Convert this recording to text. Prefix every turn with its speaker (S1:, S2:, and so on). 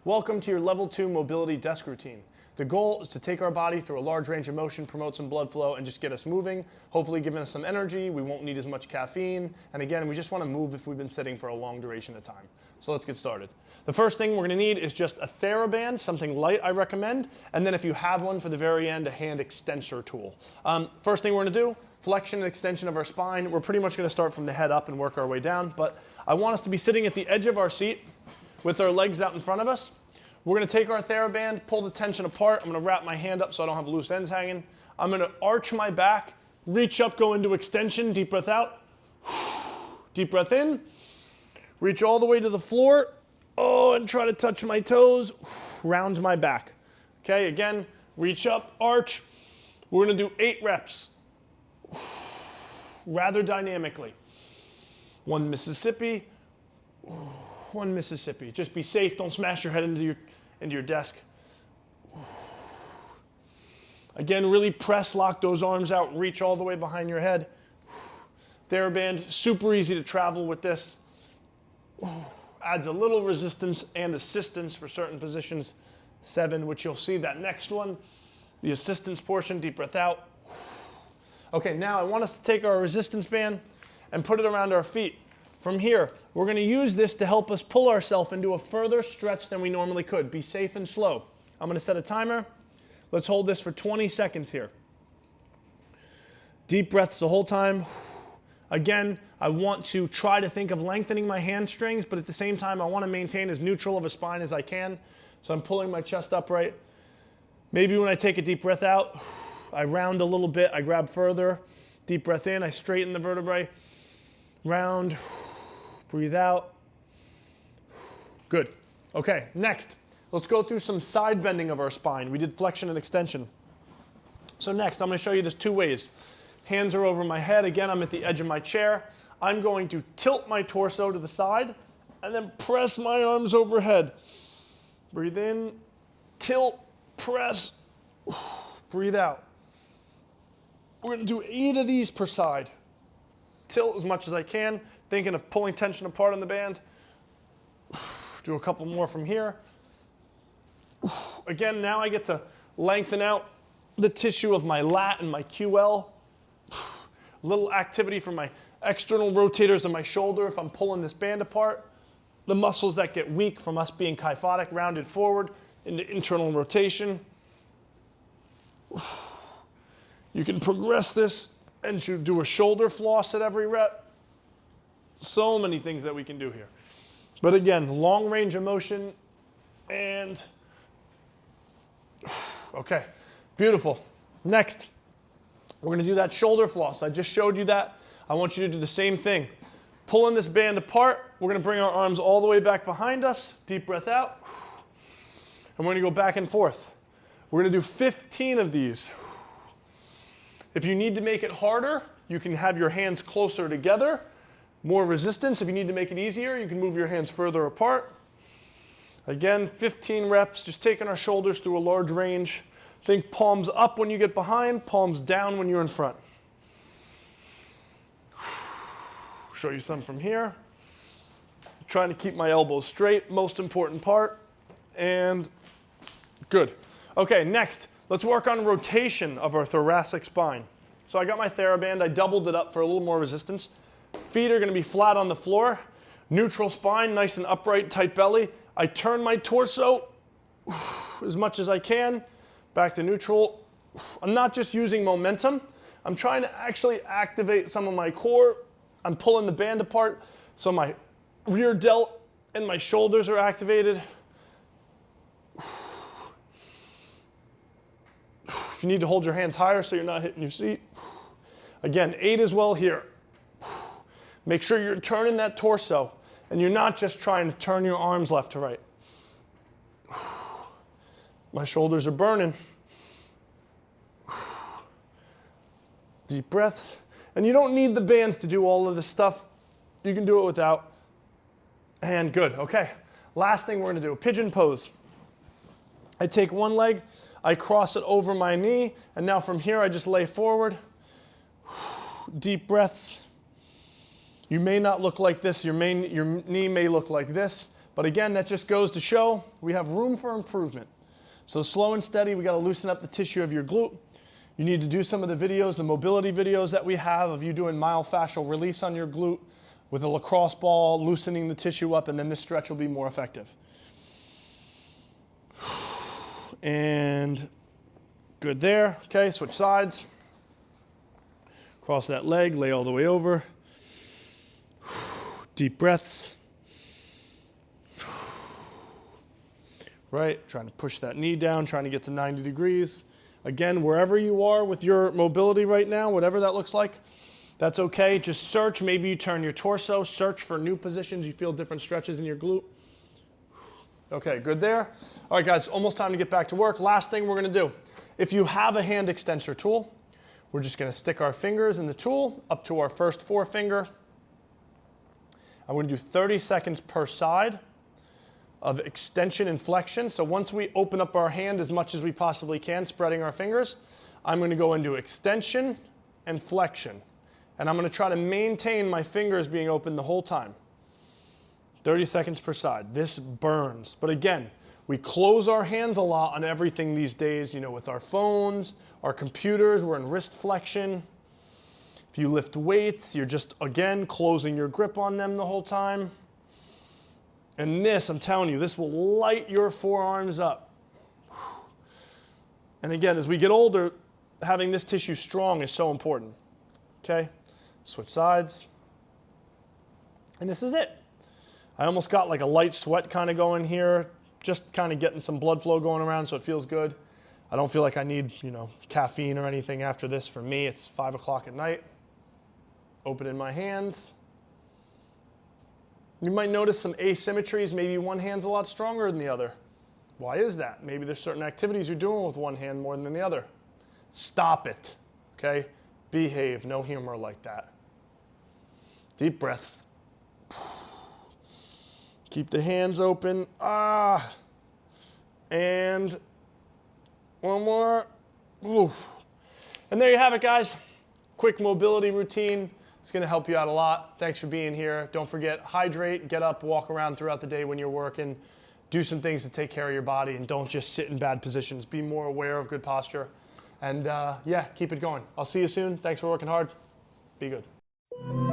S1: Welcome to your Level 2 mobility desk routine. The goal is to take our body through a large range of motion, promote some blood flow, and just get us moving, hopefully giving us some energy. We won't need as much caffeine. And again, we just want to move if we've been sitting for a long duration of time. So let's get started. The first thing we're going to need is just a Theraband, something light I recommend. And then if you have one, for the very end, a hand extensor tool. First thing we're going to do, flexion and extension of our spine. We're pretty much going to start from the head up and work our way down. But I want us to be sitting at the edge of our seat with our legs out in front of us. We're going to take our Theraband, pull the tension apart. I'm going to wrap my hand up so I don't have loose ends hanging. I'm going to arch my back, reach up, go into extension, deep breath out. Deep breath in. Reach all the way to the floor. Oh, and try to touch my toes. Round my back. Okay, again, reach up, arch. We're going to do 8 reps. Rather dynamically. 1 Mississippi. 1 Mississippi. Just be safe. Don't smash your head into your desk. Again, really press, lock those arms out, reach all the way behind your head. Theraband, super easy to travel with this. Adds a little resistance and assistance for certain positions. 7, which you'll see that next one. The assistance portion, deep breath out. Okay, now I want us to take our resistance band and put it around our feet. From here, we're going to use this to help us pull ourselves into a further stretch than we normally could. Be safe and slow. I'm going to set a timer. Let's hold this for 20 seconds here. Deep breaths the whole time. Again, I want to try to think of lengthening my hamstrings, but at the same time, I want to maintain as neutral of a spine as I can. So I'm pulling my chest upright. Maybe when I take a deep breath out, I round a little bit, I grab further. Deep breath in, I straighten the vertebrae. Round. Breathe out. Good. Okay, next, let's go through some side bending of our spine. We did flexion and extension. So next, I'm going to show you this 2 ways. Hands are over my head. Again, I'm at the edge of my chair. I'm going to tilt my torso to the side and then press my arms overhead. Breathe in, tilt, press, breathe out. We're going to do 8 of these per side. Tilt as much as I can. Thinking of pulling tension apart on the band. Do a couple more from here. Again, now I get to lengthen out the tissue of my lat and my QL. A little activity for my external rotators of my shoulder if I'm pulling this band apart. The muscles that get weak from us being kyphotic, rounded forward into internal rotation. You can progress this and you do a shoulder floss at every rep. So many things that we can do here. But again, long range of motion and, okay, beautiful. Next, we're gonna do that shoulder floss. I just showed you that. I want you to do the same thing. Pulling this band apart, we're gonna bring our arms all the way back behind us. Deep breath out. And we're gonna go back and forth. We're gonna do 15 of these. If you need to make it harder, you can have your hands closer together. More resistance. If you need to make it easier, you can move your hands further apart. Again, 15 reps, just taking our shoulders through a large range. Think palms up when you get behind, palms down when you're in front. Show you some from here. Trying to keep my elbows straight, most important part. And good. Okay, next, let's work on rotation of our thoracic spine. So I got my Theraband, I doubled it up for a little more resistance. Feet are going to be flat on the floor. Neutral spine, nice and upright, tight belly. I turn my torso as much as I can. Back to neutral. I'm not just using momentum. I'm trying to actually activate some of my core. I'm pulling the band apart so my rear delt and my shoulders are activated. If you need to hold your hands higher so you're not hitting your seat. Again, 8 as well here. Make sure you're turning that torso and you're not just trying to turn your arms left to right. My shoulders are burning. Deep breaths. And you don't need the bands to do all of this stuff. You can do it without. And good, okay. Last thing we're gonna do, pigeon pose. I take one leg, I cross it over my knee, and now from here I just lay forward. Deep breaths. You may not look like this, your knee may look like this. But again, that just goes to show we have room for improvement. So slow and steady, we got to loosen up the tissue of your glute. You need to do some of the videos, the mobility videos that we have of you doing myofascial release on your glute with a lacrosse ball, loosening the tissue up, and then this stretch will be more effective. And good there. Okay, switch sides. Cross that leg, lay all the way over. Deep breaths. Right, trying to push that knee down, trying to get to 90 degrees. Again, wherever you are with your mobility right now, whatever that looks like, that's okay. Just search, maybe you turn your torso, search for new positions. You feel different stretches in your glute. Okay, good there. All right, guys, almost time to get back to work. Last thing we're gonna do. If you have a hand extensor tool, we're just gonna stick our fingers in the tool up to our first forefinger. I'm gonna do 30 seconds per side of extension and flexion. So once we open up our hand as much as we possibly can, spreading our fingers, I'm gonna go into extension and flexion. And I'm gonna try to maintain my fingers being open the whole time. 30 seconds per side. This burns. But again, we close our hands a lot on everything these days, you know, with our phones, our computers, we're in wrist flexion. If you lift weights, you're just, again, closing your grip on them the whole time. And this, I'm telling you, this will light your forearms up. And again, as we get older, having this tissue strong is so important. Okay, switch sides. And this is it. I almost got like a light sweat kind of going here, just kind of getting some blood flow going around so it feels good. I don't feel like I need, you know, caffeine or anything after this. For me, it's 5 o'clock at night. Open in my hands. You might notice some asymmetries. Maybe one hand's a lot stronger than the other. Why is that? Maybe there's certain activities you're doing with one hand more than the other. Stop it, okay? Behave, no humor like that. Deep breath. Keep the hands open. And one more. Oof. And there you have it, guys. Quick mobility routine. It's going to help you out a lot. Thanks for being here. Don't forget, hydrate, get up, walk around throughout the day when you're working. Do some things to take care of your body, and don't just sit in bad positions. Be more aware of good posture. And yeah, keep it going. I'll see you soon. Thanks for working hard. Be good.